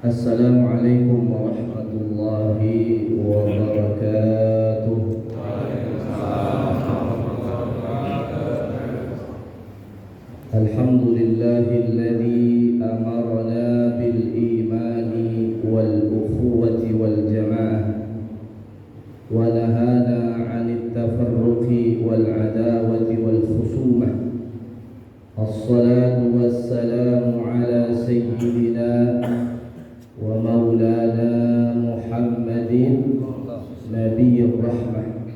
Assalamualaikum warahmatullahi wabarakatuh. Alhamdulillahilladzi amarna bil imani wal ukhuwati wal jamaah wa nahana 'anit tafarruqi wal adawati wal khusumah. Assalatu wassalamu ala sayyidina wa maulana Muhammadin nabiyir rahmah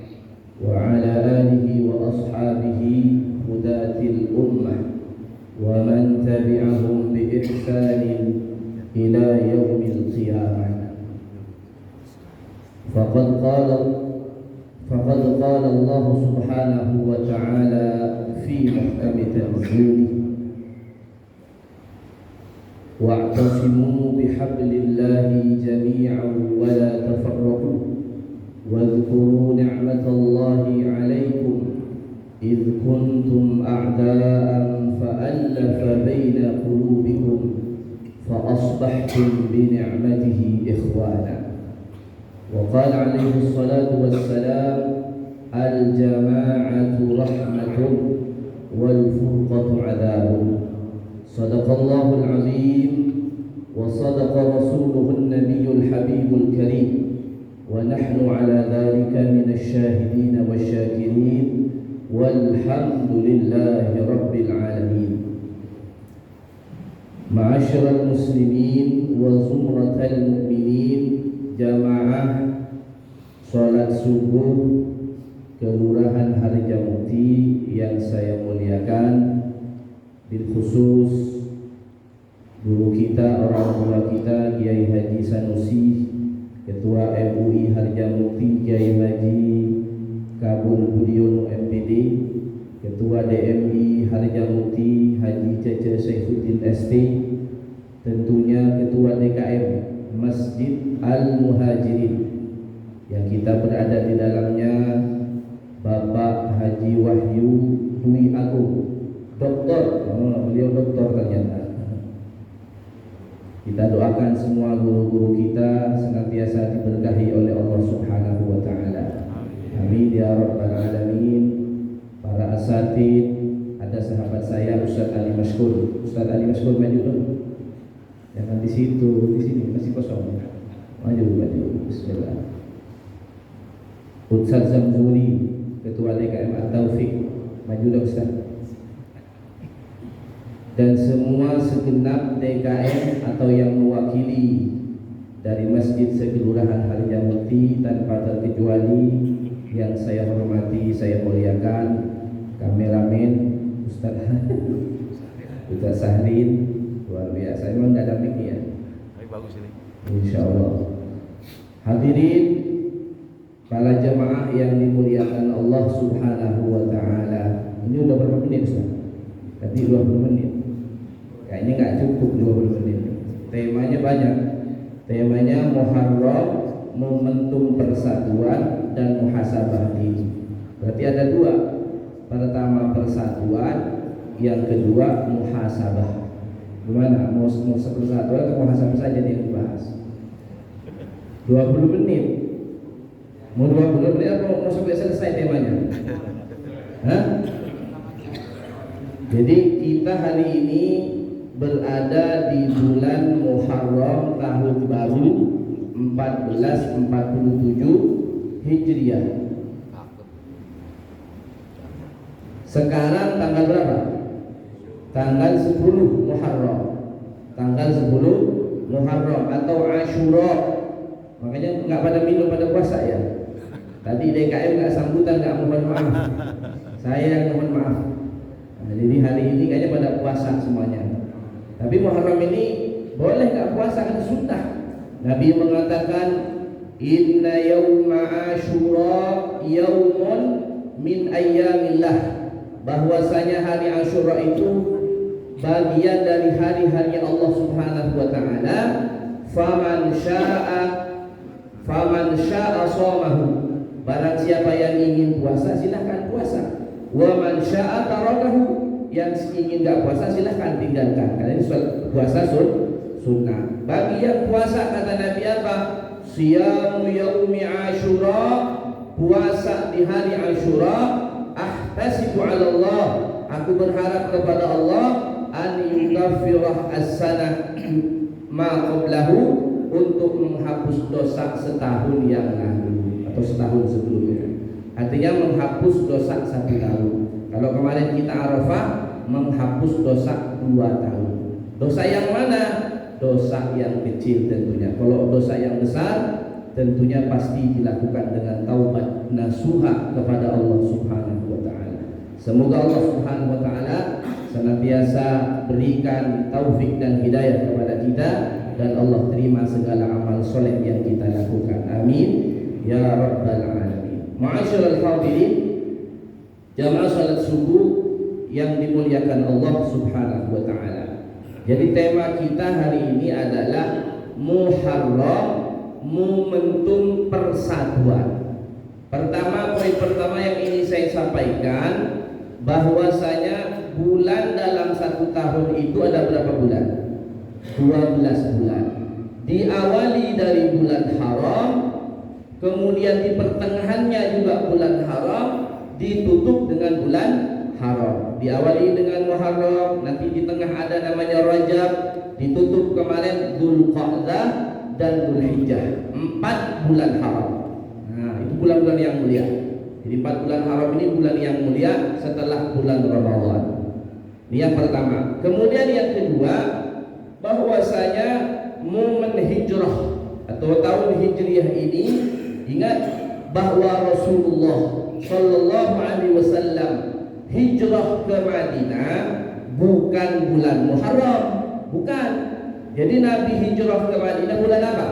wa ala alihi wa ashabihi hudatil ummah wa man tabi'ahum bi ihsanin ila yaumil qiyamah. Faqad qala Allah subhanahu wa ta'ala fi muhkami tanzilih wa'tasimu bihablillahi jami'an wa la tafarraqu wadhkuru ni'matallahi 'alaykum idh kuntum a'da'an fa'alafa baina qulubikum fa'asbahtum bi ni'matihi ikhwana. Wa qala 'alaihi salatu wassalam al-jama'atu rahmatun wal furqatu 'adabun. Sadaqallahul azim wa sadaqa rasuluhun nabiyyul habibul karim wa nahnu ala dhalika minasy syahidin wasyakirin walhamdulillahi rabbil alamin. Ma'asyiral muslimin wa zumratal mu'minin, jamaah salat subuh Kelurahan Harjamukti yang saya muliakan, bil khusus guru kita, orang tua kita, Kiai Haji Sanusi, Ketua MUI Harjamukti, Kiai Haji Kabul Budiono MPD, Ketua DMI Harjamukti Haji Cece Saifuddin ST, tentunya Ketua DKM Masjid Al-Muhajirin yang kita berada di dalamnya, Bapak Haji Wahyu Dwi Agung, doktor, beliau doktor ternyata. Kita doakan semua guru-guru kita senantiasa diberkahi oleh Allah Subhanahu wa taala. Amin ya rabbal alamin. Para asatid, ada sahabat saya Ustaz Ali Mashkur. Ustaz Ali Mashkur maju dong. Jangan di situ, di sini masih kosong. Maju. Bismillah. Ustaz Zamzuri, Ketua DKM At-Taufiq, maju dong Ustaz. Dan semua segenap DKM atau yang mewakili dari Masjid Sekelurahan Harjamukti tanpa terkecuali, yang saya hormati, saya muliakan, kameramen Ustaz Sahrin, luar biasa, emang nggak ada mic ya? Tapi bagus ini. Insyaallah. Hadirin para jemaah yang dimuliakan Allah Subhanahu wa taala. Ini udah berapa menit Ustaz? Tadi 20 menit. Kayaknya nggak cukup 20 menit. Temanya banyak. Temanya Muharram, momentum persatuan dan muhasabah diri. Berarti ada dua. Pertama persatuan, yang kedua muhasabah. Gimana? Mau persatuan atau muhasabah saja yang dibahas? 20 menit. Mau 20 menit atau mau sampai selesai temanya? Hah? Jadi kita hari ini berada di bulan Muharram tahun baru 1447 Hijriah. Sekarang tanggal berapa? Tanggal 10 Muharram. Tanggal 10 Muharram atau Asyura. Makanya nggak pada minum pada puasa ya. Tadi DKM nggak sambutan, nggak mohon maaf. Saya yang mohon maaf. Nah, jadi hari ini kayaknya pada puasa semuanya. Tapi Muharram ini boleh nggak puasa, kan sunnah. Nabi mengatakan inna yauma Asyura yaumun min ayyamillah, bahwasanya hari Asyura itu bagian dari hari-hari Allah Subhanahu wa taala. Faman syaa shamahu, barang siapa yang ingin puasa silahkan puasa. Wa man syaa tarakahu, yang ingin enggak puasa silahkan tinggalkan. Karena ini puasa sunnah. Bagi yang puasa kata Nabi apa? Siyamu yaumi Asyura, puasa di hari Asyura, ahtasibu 'ala Allah, aku berharap kepada Allah an yughfirah as-sanah ma qablahu, untuk menghapus dosa setahun yang lalu atau setahun sebelumnya. Artinya menghapus dosa 1 tahun. Kalau kemarin kita Arafah, menghapus dosa 2 tahun. Dosa yang mana? Dosa yang kecil tentunya. Kalau dosa yang besar tentunya pasti dilakukan dengan taubat nasuha kepada Allah Subhanahu wa taala. Semoga Allah Subhanahu wa taala senantiasa berikan taufik dan hidayah kepada kita, dan Allah terima segala amal soleh yang kita lakukan. Amin ya rabbal alamin. Ma'asyiral hadirin, jamaah salat subuh yang dimuliakan Allah Subhanahu wa taala. Jadi tema kita hari ini adalah Muharram, momentum persatuan. Poin pertama yang ini saya sampaikan, bahwasanya bulan dalam 1 tahun itu ada berapa bulan? 12 bulan. Diawali dari bulan haram, kemudian di pertengahannya juga bulan haram, ditutup dengan bulan haram. Diawali dengan Muharram, nanti di tengah ada namanya Rajab, ditutup kemarin Dzulqa'dah dan Dzulhijjah. 4 bulan haram. Nah, itu bulan-bulan yang mulia. Jadi 4 bulan haram ini bulan yang mulia setelah bulan Ramadan. Ini yang pertama. Kemudian yang kedua, bahwasanya momen hijrah atau tahun hijriah ini, ingat bahwa Rasulullah sallallahu alaihi wasallam hijrah ke Madinah bukan bulan Muharram, bukan. Jadi Nabi hijrah ke Madinah bulan apa?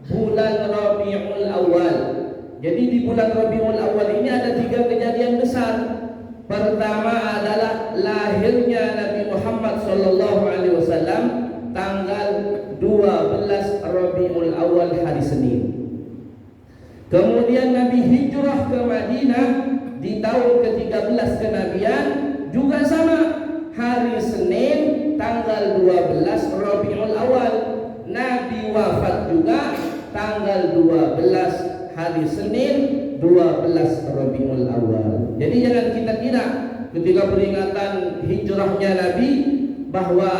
Bulan Rabiul Awal. Jadi di bulan Rabiul Awal ini ada 3 kejadian besar. Pertama adalah lahirnya Nabi Muhammad sallallahu alaihi wasallam tanggal 12 Rabiul Awal, hari Senin. Kemudian Nabi hijrah ke Madinah di tahun ke-13 kenabian juga sama, hari Senin tanggal 12 Rabiul Awal. Nabi wafat juga tanggal 12 hari Senin 12 Rabiul Awal. Jadi jangan kita kira ketika peringatan hijrahnya Nabi bahwa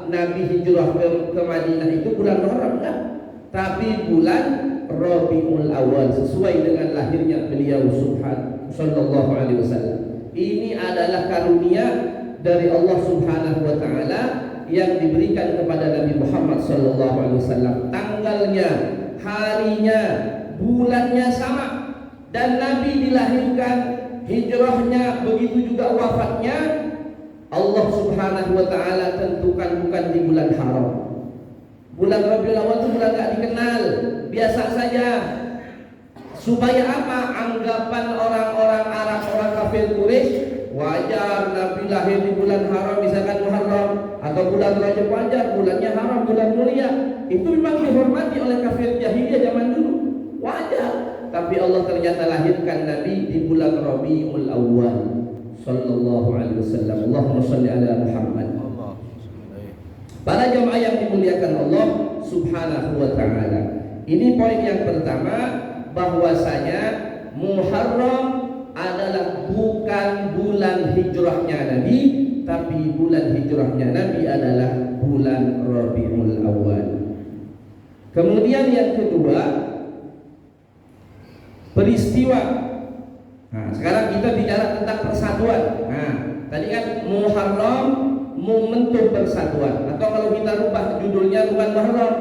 Nabi hijrah ke Madinah itu bulan Muharram, enggak, tapi bulan Rabiul Awal sesuai dengan lahirnya beliau sallallahu alaihi wasallam. Ini adalah karunia dari Allah Subhanahu wa taala yang diberikan kepada Nabi Muhammad sallallahu alaihi wasallam. Tanggalnya, harinya, bulannya sama, dan Nabi dilahirkan, hijrahnya, begitu juga wafatnya Allah Subhanahu wa taala tentukan bukan di bulan haram. Bulan Rabiul Awal itu bulan gak dikenal, biasa saja. Supaya apa? Anggapan orang-orang Arab, orang kafir Quraisy, wajar Nabi lahir di bulan haram, misalkan Muharram atau bulan Rajab, wajar, bulannya haram, bulan mulia. Itu memang dihormati oleh kafir jahiliyah zaman dulu, wajar. Tapi Allah ternyata lahirkan Nabi di bulan Rabiul Awal sallallahu alaihi wasallam. Allahumma shalli ala Muhammad. Para jemaah yang dimuliakan Allah Subhanahu wa taala. Ini poin yang pertama, bahwasanya Muharram adalah bukan bulan hijrahnya Nabi, tapi bulan hijrahnya Nabi adalah bulan Rabiul Awal. Kemudian yang kedua, peristiwa. Nah, sekarang kita bicara tentang persatuan. Nah, tadi kan Muharram, momentum persatuan, atau kalau kita rubah judulnya bukan Muharram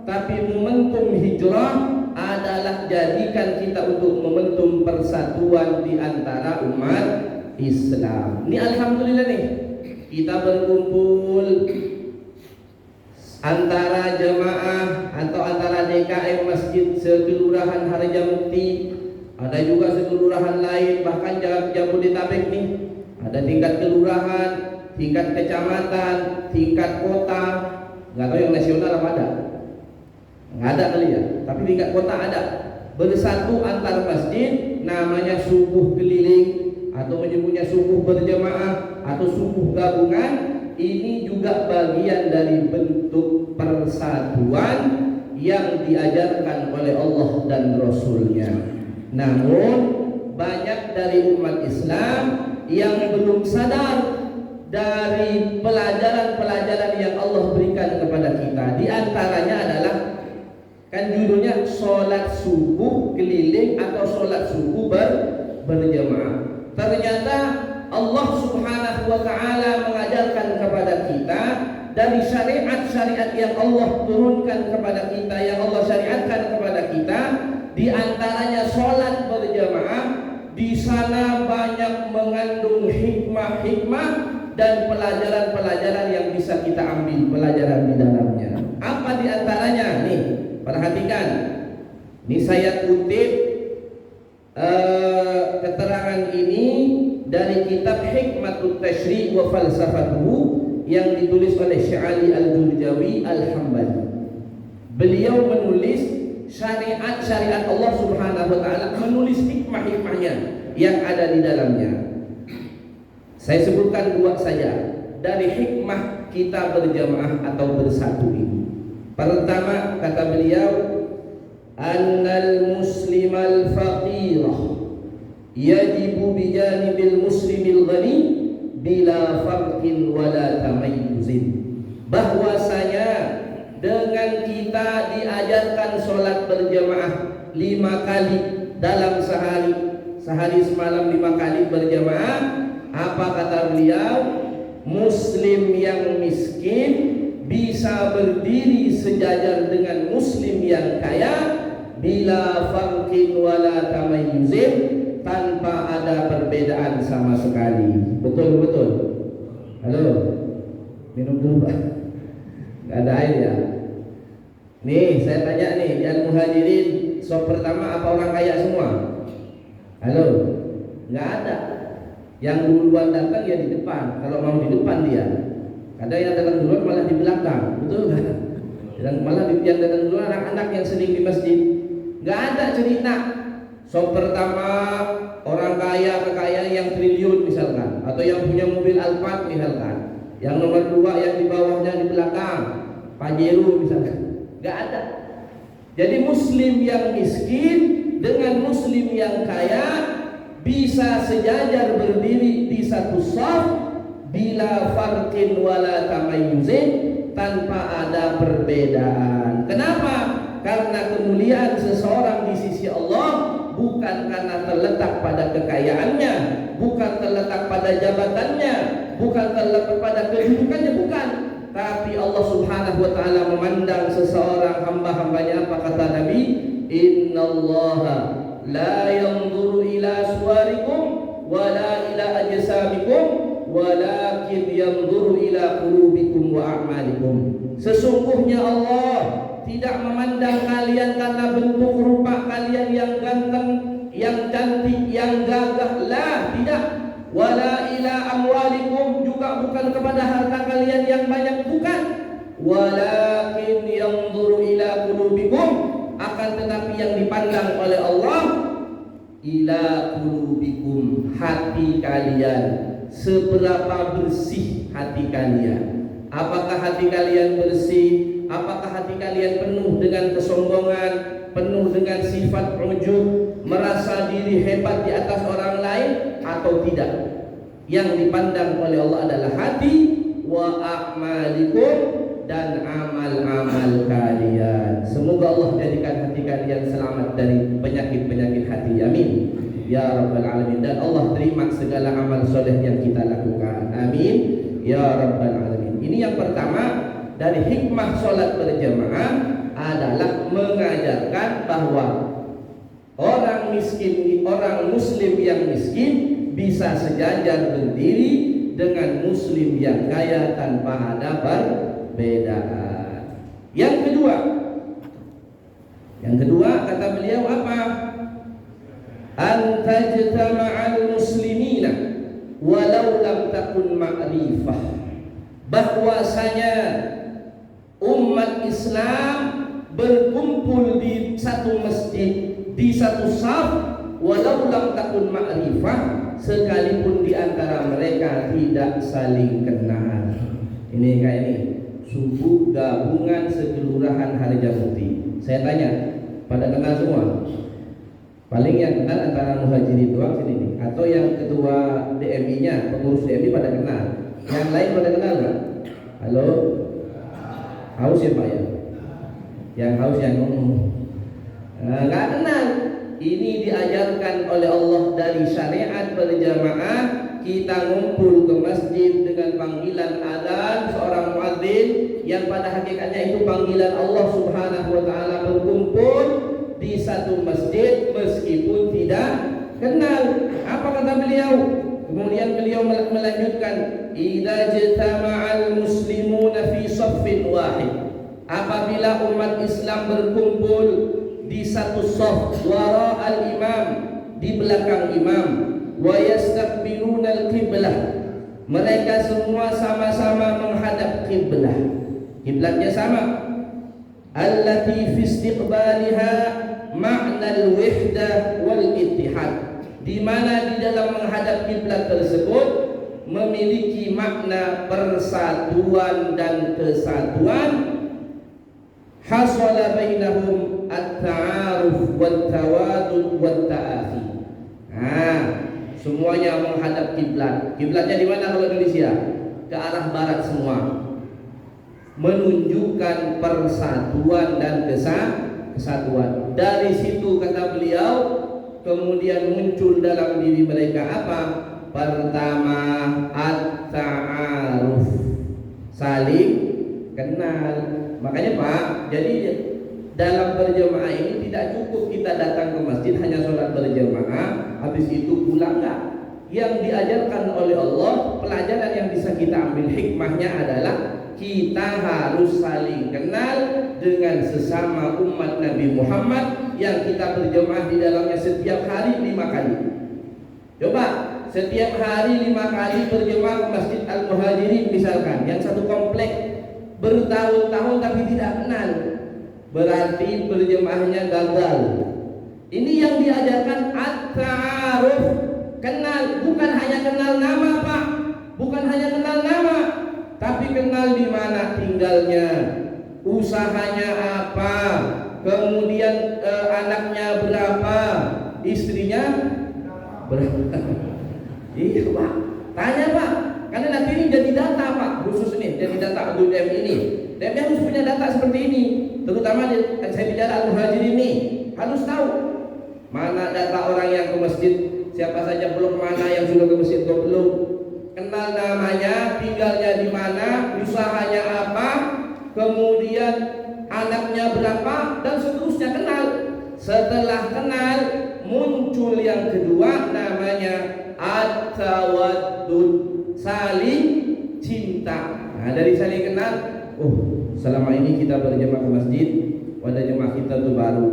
tapi momentum hijrah, adalah jadikan kita untuk momentum persatuan di antara umat Islam. Ini alhamdulillah nih, kita berkumpul antara jemaah atau antara DKM Masjid Sekelurahan Harjamukti, ada juga sekelurahan lain, bahkan Jabodetabek nih, ada tingkat kelurahan, tingkat kecamatan, tingkat kota. Nggak tahu yang nasional apa ada? Nggak ada kali ya, tapi tingkat kota ada. Bersatu antar masjid, namanya subuh keliling, atau menyebutnya subuh berjamaah atau subuh gabungan. Ini juga bagian dari bentuk persatuan persatuan yang diajarkan oleh Allah dan Rasul-Nya. Namun banyak dari umat Islam yang belum sadar dari pelajaran-pelajaran yang Allah berikan kepada kita. Di antaranya adalah, kan judulnya sholat subuh keliling atau sholat subuh berjamaah. Ternyata Allah Subhanahu wa Ta'ala mengajarkan kepada kita dari syariat-syariat yang Allah turunkan kepada kita, yang Allah syariatkan kepada kita, di antaranya sholat berjamaah. Di sana banyak mengandung hikmah-hikmah dan pelajaran-pelajaran yang bisa kita ambil pelajaran di dalamnya. Apa di antaranya? Nih, perhatikan. Ini saya kutip keterangan ini dari kitab Hikmatut Tashri' wa Falsafatuhu yang ditulis oleh Syekh Ali Al-Jurjawi Al-Hambali. Beliau menulis syariat-syariat Allah Subhanahu wa Ta'ala, menulis hikmah-hikmahnya yang ada di dalamnya. Saya sebutkan dua saja dari hikmah kita berjamaah atau bersatu ini. Pertama, kata beliau, annal muslimal faqirah yajibu bijanibil muslimil ghani bila farqin wala tamayyuzin. Bahwasanya dengan kita diajarkan sholat berjamaah 5 kali dalam sehari semalam 5 kali berjamaah. Apa kata beliau? Muslim yang miskin bisa berdiri sejajar dengan muslim yang kaya bila farqin wala tamayyuzin, tanpa ada perbedaan sama sekali. Betul? Halo, minum dulu Pak. Gak ada air ya? Nih saya tanya nih, di Al-Muhajirin sop pertama apa orang kaya semua? Halo? Gak ada. Yang duluan datang ya di depan. Kalau mau di depan dia. Kadang yang datang duluan malah di belakang. Betul gak? Dan malah yang datang duluan anak-anak yang sering di masjid. Gak ada cerita sop pertama orang kaya, kekayaan yang triliun misalkan, atau yang punya mobil Alphard misalkan. Yang nomor 2 yang di bawahnya di belakang Pajero misalkan. Gak ada. Jadi muslim yang miskin dengan muslim yang kaya bisa sejajar berdiri di satu shaf bila farqin wala tamayyuzin, tanpa ada perbedaan. Kenapa? Karena kemuliaan seseorang di sisi Allah bukan karena terletak pada kekayaannya, bukan terletak pada jabatannya, bukan terletak pada kedudukannya, bukan. Tapi Allah Subhanahu wa Ta'ala memandang seseorang hamba-hambanya. Apa kata Nabi? Innallaha la yanzuru ila suwarikum wala ila ajsamikum walakin yanzuru ila qulubikum wa a'malikum. Sesungguhnya Allah tidak memandang kalian karena bentuk rupa kalian yang ganteng, yang cantik, yang gagah. Lah, tidak. Wala ila amwalikum, juga bukan kepada harta kalian yang banyak, bukan. Walakin yanzuru ila qulubikum, akan tetapi yang dipandang oleh Allah ila qulubikum, hati kalian. Seberapa bersih hati kalian? Apakah hati kalian bersih? Apakah hati kalian penuh dengan kesombongan, penuh dengan sifat ujub, merasa diri hebat di atas orang lain, atau tidak? Yang dipandang oleh Allah adalah hati, wa a'malikum, dan amal-amal kalian. Semoga Allah jadikan hati kalian selamat dari penyakit-penyakit hati. Amin ya rabbal alamin. Dan Allah terima segala amal soleh yang kita lakukan. Amin ya rabbal alamin. Ini yang pertama dari hikmah sholat berjamaah adalah mengajarkan bahwa orang miskin, orang muslim yang miskin bisa sejajar berdiri dengan muslim yang kaya tanpa ada perbedaan. Yang kedua kata beliau apa? Antajtama'al muslimina walau lam takun ma'rifah. Bahwasanya umat Islam berkumpul di satu masjid, di satu shaf, walau lam takun ma'rifah, sekalipun di antara mereka tidak saling kenal. Ini kayak ini. Subuh Gabungan Sekelurahan Harjamukti. Saya tanya, pada kenal semua? Paling yang kenal antara Muhajirin doang sini nih, atau yang ketua DMI-nya, pengurus DMI pada kenal. Yang lain pada kenal nggak? Halo? Haus ya Pak ya? Yang haus yang ngomong. Nggak kenal. Ini diajarkan oleh Allah dari syariat berjamaah. Kita ngumpul ke masjid dengan panggilan adzan seorang muadzin yang pada hakikatnya itu panggilan Allah Subhanahu wa taala, berkumpul di satu masjid meskipun tidak kenal. Apa kata beliau? Kemudian beliau melanjutkan, idza jatama'al muslimuna fi shaffin wahid. Apabila umat Islam berkumpul di satu shaf wara al-imam, di belakang imam, wa yastaqbiluna al-qiblah, mereka semua sama-sama menghadap kiblah. Kiblatnya sama. Allati fi istiqbaliha ma'na al-wahdah wal ittihad, di mana di dalam menghadap kiblat tersebut memiliki makna persatuan dan kesatuan. Hasala bainahum at-ta'aruf wat tawadud wat ta'afi. Semuanya menghadap kiblat. Kiblatnya di mana kalau Indonesia? Ke arah barat semua. Menunjukkan persatuan dan kesatuan. Dari situ kata beliau, kemudian muncul dalam diri mereka apa? Pertama, at-ta'aruf, saling kenal. Makanya Pak, jadi dalam berjamaah ini tidak cukup kita datang ke masjid hanya sholat berjamaah, habis itu pulang enggak. Yang diajarkan oleh Allah, pelajaran yang bisa kita ambil hikmahnya adalah kita harus saling kenal dengan sesama umat Nabi Muhammad yang kita berjamaah di dalamnya setiap hari 5 kali. Coba setiap hari 5 kali berjamaah ke Masjid Al-Muhajirin misalkan, yang satu komplek bertahun-tahun tapi tidak kenal, berarti berjemaahnya gagal. Ini yang diajarkan at-ta'aruf, kenal, bukan hanya kenal nama Pak, bukan hanya kenal nama, tapi kenal di mana tinggalnya, usahanya apa, kemudian anaknya berapa, istrinya berapa. Iya Pak, tanya Pak, karena nanti ini jadi data Pak, khusus ini jadi data untuk DMI ini. DMI harus punya data seperti ini, terutama saya bicara Al-Muhajirin ini harus tahu mana data orang yang ke masjid, siapa saja belum, mana yang sudah ke masjid atau belum, kenal namanya, tinggalnya di mana, usahanya apa, kemudian anaknya berapa, dan seterusnya kenal. Setelah kenal muncul yang kedua namanya at-tawaddud, saling cinta. Nah, dari saling kenal, selama ini kita berjemaah ke masjid, pada jemaah kita tuh baru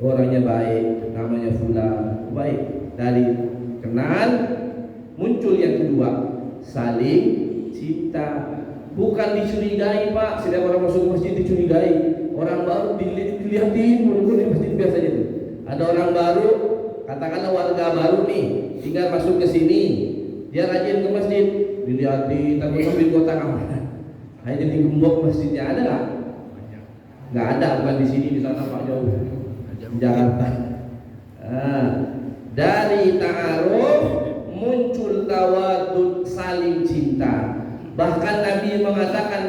orangnya baik, namanya fulan, baik. Dari kenal muncul yang kedua, saling cinta. Bukan dicurigai Pak, setiap orang masuk masjid dicurigai. Orang baru dilihatin mulut di masjid biasanya itu. Ada orang baru, katakanlah warga baru nih, tinggal masuk ke sini, dia rajin ke masjid, dilihatin, tapi ambil kotak amal. Hanya digembok masjidnya, ada nggak? Nggak ada, bukan di sini, di sana Pak, jauh, Jakarta. Dari ta'aruf muncul tawadud, saling cinta. Bahkan Nabi mengatakan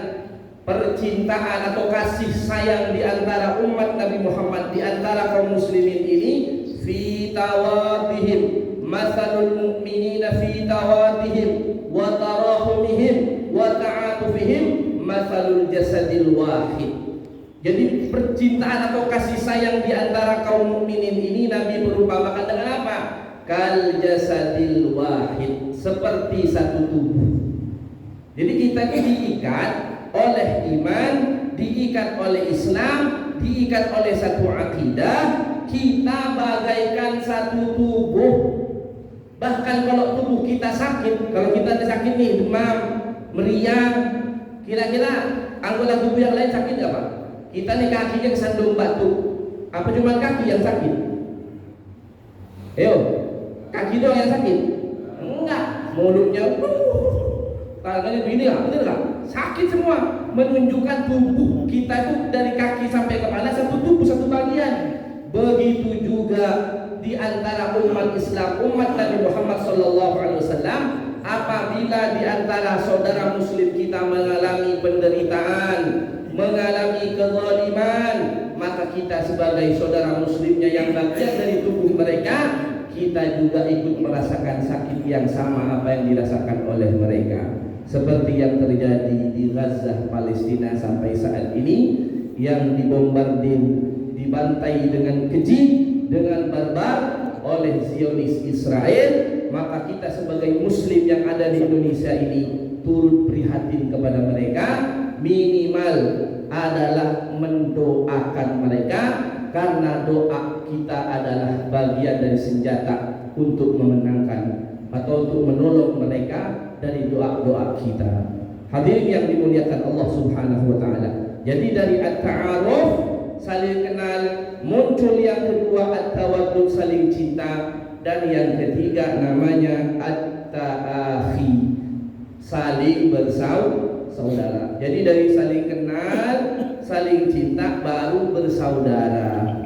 percintaan atau kasih sayang di antara umat Nabi Muhammad, di antara kaum muslimin ini, fi tawadihim, mathalul mu'minina fi tawadihim wa tarahumihim wa ta'atufihim mathalul jasadil wahid. Jadi percintaan atau kasih sayang di antara kaum mukminin ini Nabi berumpamakan dengan apa? Kal jasadil wahid, seperti satu tubuh. Jadi kita ini diikat oleh iman, diikat oleh Islam, diikat oleh satu akidah. Kita bagaikan satu tubuh. Bahkan kalau tubuh kita sakit, kalau kita sakit nih, demam, meriang, kira-kira anggota tubuh yang lain sakit nggak Pak? Kita nih kakinya kesandung batu, apa cuma kaki yang sakit? Ayo, kaki doang yang sakit? Enggak, mulutnya tangannya begini lah, bener nggak? sakit semua, menunjukkan tubuh kita itu dari kaki sampai kepala satu tubuh, satu bagian. Begitu juga di antara umat Islam, umat Nabi Muhammad SAW, apabila di antara saudara muslim kita mengalami penderitaan, mengalami kezaliman, maka kita sebagai saudara muslimnya yang bagian dari tubuh mereka, kita juga ikut merasakan sakit yang sama apa yang dirasakan oleh mereka. Seperti yang terjadi di Gaza, Palestina sampai saat ini, yang dibombardir, dibantai dengan keji, dengan barbar oleh Zionis Israel. Maka kita sebagai muslim yang ada di Indonesia ini turut prihatin kepada mereka, minimal adalah mendoakan mereka, karena doa kita adalah bagian dari senjata untuk memenangkan atau untuk menolong mereka dari doa-doa kita. Hadirin yang dimuliakan Allah Subhanahu wa taala. Jadi dari at-ta'aruf, saling kenal, muncul yang kedua at-tawaddud, saling cinta, dan yang ketiga namanya at-ta'akhi, saling bersaudara. Jadi dari saling kenal, saling cinta, baru bersaudara.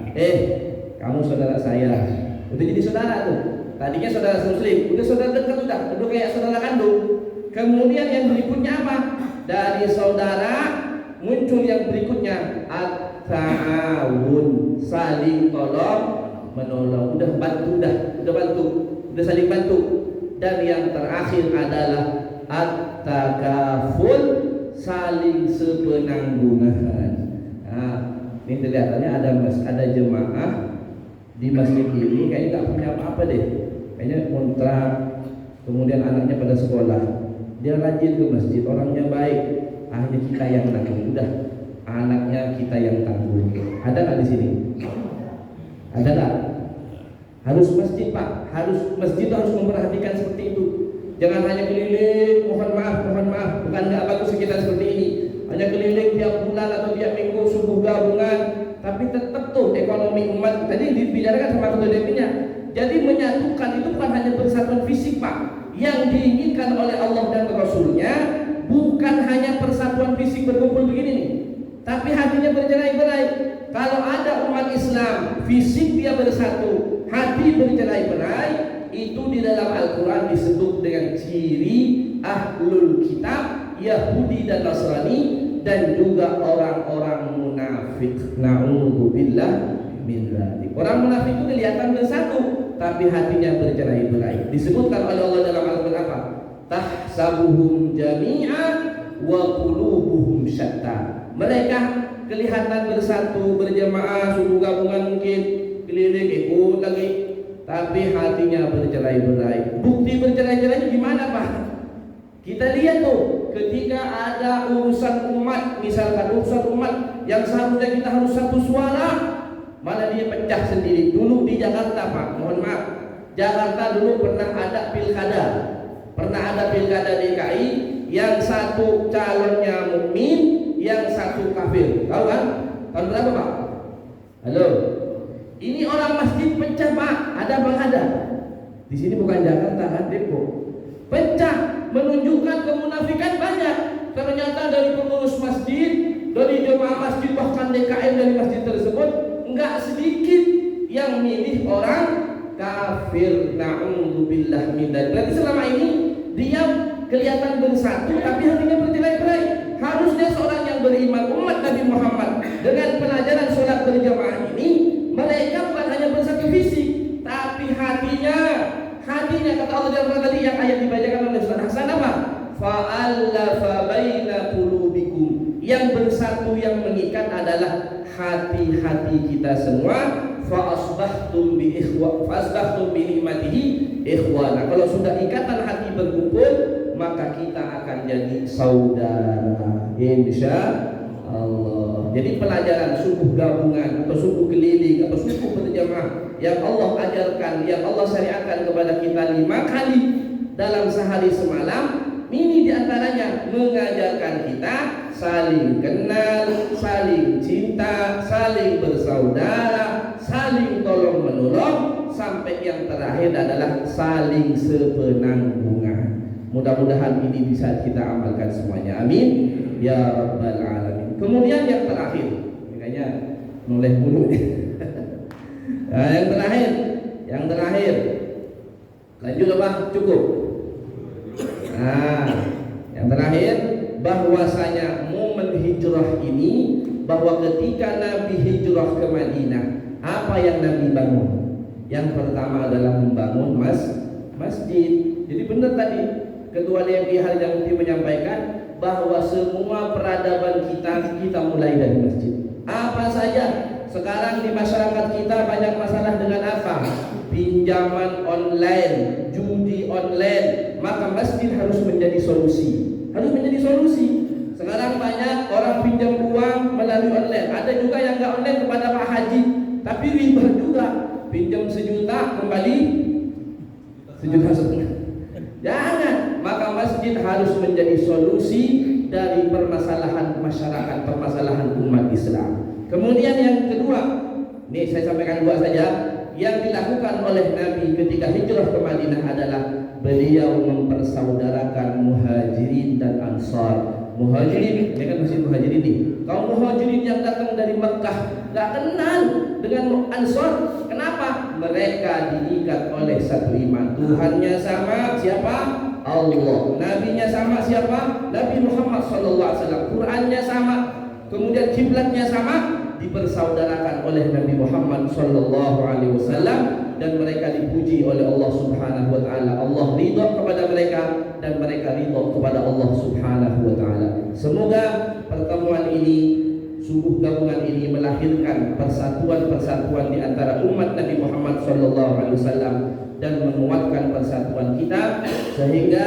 Kamu saudara saya, udah jadi saudara tuh. Tadinya saudara muslim, udah saudara dekat, udah kayak saudara kandung. Kemudian yang berikutnya apa? Dari saudara muncul yang berikutnya at-ta'awun, saling tolong menolong. Udah bantu, udah saling bantu. Dan yang terakhir adalah at-takaful, saling sepenanggungan. Ini kelihatannya ada jemaah di masjid ini kayaknya nggak punya apa-apa deh. Kayaknya kontrak, kemudian anaknya pada sekolah, dia rajin ke masjid, orangnya baik. Hanya kita yang tanggung, udah anaknya kita yang tanggung. Ada nggak di sini? Ada nggak? Harus masjid Pak, masjid harus memperhatikan seperti itu. Jangan hanya keliling, mohon maaf, bukan nggak bagus kita seperti ini. Hanya keliling tiap bulan atau tiap minggu subuh gabungan, tapi tetap tuh ekonomi umat tadi dibicarakan sama ketua DP-nya. Jadi menyatukan itu bukan hanya persatuan fisik Pak. Yang diinginkan oleh Allah dan Rasulnya bukan hanya persatuan fisik berkumpul begini nih, tapi hatinya bercerai-berai. Kalau ada umat Islam, fisik dia bersatu, hati bercerai-berai, itu di dalam Al-Quran disebut dengan ciri ahlul kitab, Yahudi dan Nasrani, dan juga orang-orang munafik. Na'udzubillah min dzalik. Orang munafik itu kelihatan bersatu, tapi hatinya bercerai-berai. Disebutkan oleh Allah dalam Al-Quran apa? Tahsabuhum jami'an wa qulubuhum syatta. Mereka kelihatan bersatu, berjamaah, subuh gabungan mungkin, keliling ikut lagi, tapi hatinya bercerai-berai. Bukti bercerai-berai gimana Pak? Kita lihat tuh, ketika ada urusan umat, misalkan urusan umat yang seharusnya kita harus satu suara, malah dia pecah sendiri. Dulu di Jakarta Pak, mohon maaf, Jakarta dulu pernah ada pilkada DKI, yang satu calonnya mukmin, yang satu kafir. Tahu kan? Tahun berapa Pak? Halo. Ini orang masjid pecah Pak, ada bang ada. Di sini bukan Jakarta kan, Depok. Pecah, menunjukkan kemunafikan banyak. Ternyata dari pengurus masjid, dari jemaah masjid, bahkan DKM dari masjid tersebut, enggak sedikit yang milih orang kafir. Na'udzubillah min dzalik. Berarti selama ini dia kelihatan bersatu, tapi hatinya bercerai-berai. Harusnya seorang yang beriman umat Nabi Muhammad dengan pelajaran sholat berjamaah ini, mereka bukan hanya bersatu fisik, tapi hatinya kata Allah dalam tadi yang ayat dibacakan oleh Ustaz Hasan apa? Fa'allafa baina qulubikum. Yang bersatu, yang mengikat adalah hati-hati kita semua. Fa'asbahtum bi ni'matihi ikhwana. Kalau sudah ikatan hati berkumpul, maka kita akan jadi saudara, insya Allah. Jadi pelajaran subuh gabungan atau subuh keliling atau subuh berjamaah yang Allah ajarkan, yang Allah syariatkan kepada kita 5 kali dalam sehari semalam, ini diantaranya mengajarkan kita saling kenal, saling cinta, saling bersaudara, saling tolong menolong, sampai yang terakhir adalah saling sepenanggungan. Mudah-mudahan ini bisa kita amalkan semuanya. Amin ya rabbal alamin. Kemudian yang terakhir, kayaknya noleh dulu. Nah, yang terakhir. Lanjut apa? Cukup. Nah, yang terakhir, bahwasanya momen hijrah ini, bahwa ketika Nabi hijrah ke Madinah, apa yang Nabi bangun? Yang pertama adalah membangun masjid. Jadi benar tadi Ketua DMI Harja Mukti menyampaikan bahwa semua peradaban kita mulai dari masjid. Apa saja sekarang di masyarakat kita banyak masalah dengan apa? Pinjaman online, judi online. Maka masjid harus menjadi solusi. Sekarang banyak orang pinjam uang melalui online. Ada juga yang nggak online kepada Pak Haji, tapi riba juga. Pinjam 1 juta kembali 1,5 juta. Jangan. Maka masjid harus menjadi solusi dari permasalahan masyarakat, permasalahan umat Islam. Kemudian yang kedua, ini saya sampaikan 2 saja. Yang dilakukan oleh Nabi ketika hijrah ke Madinah adalah beliau mempersaudarakan muhajirin dan ansar. Muhajirin, ini kan masih muhajirin nih. Kaum muhajirin yang datang dari Mekah gak kenal dengan ansar. Kenapa? Mereka diikat oleh satu iman. Tuhannya sama siapa? Allah. Nabinya sama siapa? Nabi Muhammad SAW. Qurannya sama. Kemudian kiblatnya sama. Dipersaudarakan oleh Nabi Muhammad SAW, dan mereka dipuji oleh Allah Subhanahu wa taala. Allah ridha kepada mereka dan mereka ridha kepada Allah Subhanahu wa taala. Semoga pertemuan ini, subuh gabungan ini melahirkan persatuan di antara umat Nabi Muhammad SAW dan menguatkan persatuan kita, sehingga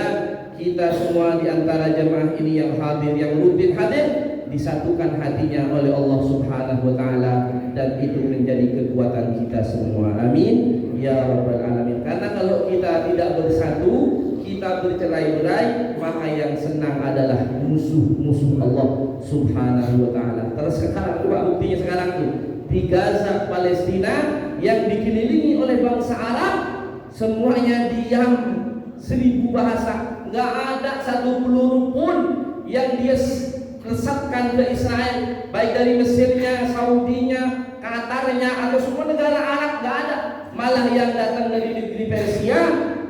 kita semua di antara jemaah ini yang hadir, yang rutin hadir, disatukan hatinya oleh Allah Subhanahu wa taala, dan itu menjadi kekuatan kita semua. Amin ya rabbal alamin. Karena kalau kita tidak bersatu, kita bercerai-berai, maka yang senang adalah musuh-musuh Allah Subhanahu wa taala. Terus sekarang buktinya sekarang tuh di Gaza, Palestina, yang dikelilingi oleh bangsa Arab, semuanya diam, 1000 bahasa, nggak ada satu peluru pun yang dia resapkan ke Israel, baik dari Mesirnya, Saudinya, Qatarnya, atau semua negara Arab, nggak ada. Malah yang datang dari negeri Persia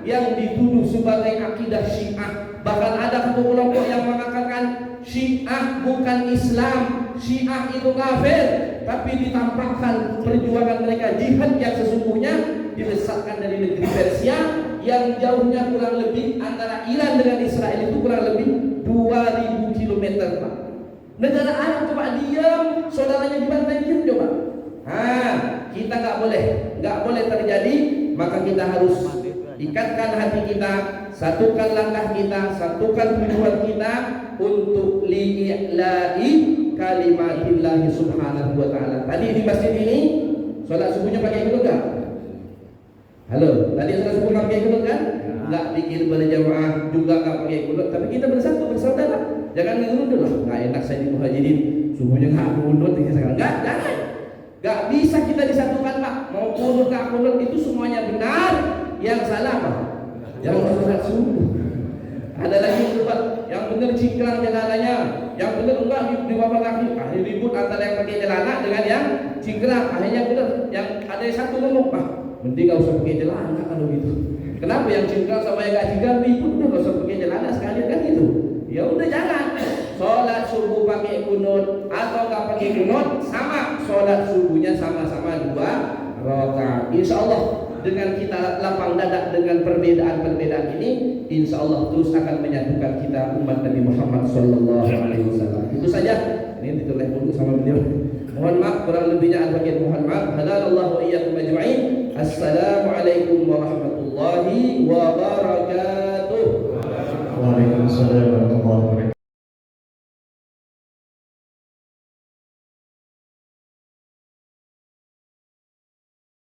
yang dituduh sebagai akidah Syiah. Bahkan ada satu kelompok yang mengatakan Syiah bukan Islam, Syiah itu kafir, tapi ditampakkan perjuangan mereka, jihad yang sesungguhnya dilesatkan dari negeri Persia yang jauhnya kurang lebih antara Iran dengan Israel itu kurang lebih 2000 km, Pak. Negara Arab coba diam, saudaranya dibantai, diam coba. Kita nggak boleh terjadi. Maka kita harus ikatkan hati kita, satukan langkah kita, satukan tujuan kita untuk li'ila'i kalimatillahi subhanahu wa ta'ala. Tadi di masjid ini sholat subuhnya pakai kunut nggak? Halo, tadi sholat subuh nggak pakai kunut kan? Nggak pikir berjamaah juga nggak pakai kunut, tapi kita bersatu, bersaudara. Jangan ngerundul lah, nggak enak saya di muhajirin, subuhnya nggak kunut ini sekarang. Jangan. Nggak bisa kita disatukan, Pak. Mau kunut nggak kunut itu semuanya benar. Yang salah apa? Yang sholat subuh. Ada lagi tempat yang benar cingkrang jalanannya, yang benar enggak di bawah kaki. Akhirnya ribut antara yang pakai celana dengan yang cingkrang. Akhirnya benar, yang ada satu ngomong, Pak, mending nggak usah pakai celana kalau gitu. Kenapa yang cingkrang sama yang nggak cingkrang ribut? Udah nggak usah pakai celana sekalian kan gitu. Ya udah jangan. Sholat subuh pakai kunut atau nggak pakai kunut sama, sholat subuhnya sama-sama 2 rakaat. Insya Allah dengan kita lapang dada dengan perbedaan-perbedaan ini, insya Allah terus akan menyatukan kita umat Nabi Muhammad SAW. Itu saja. Ini ditulis dulu sama beliau. Mohon maaf kurang lebihnya al-fakir, mohon maaf. Halallahu wa iyyakum ajma'in. Assalamualaikum warahmatullahi wabarakatuh. Waalaikumsalam warahmatullahi wabarakatuh.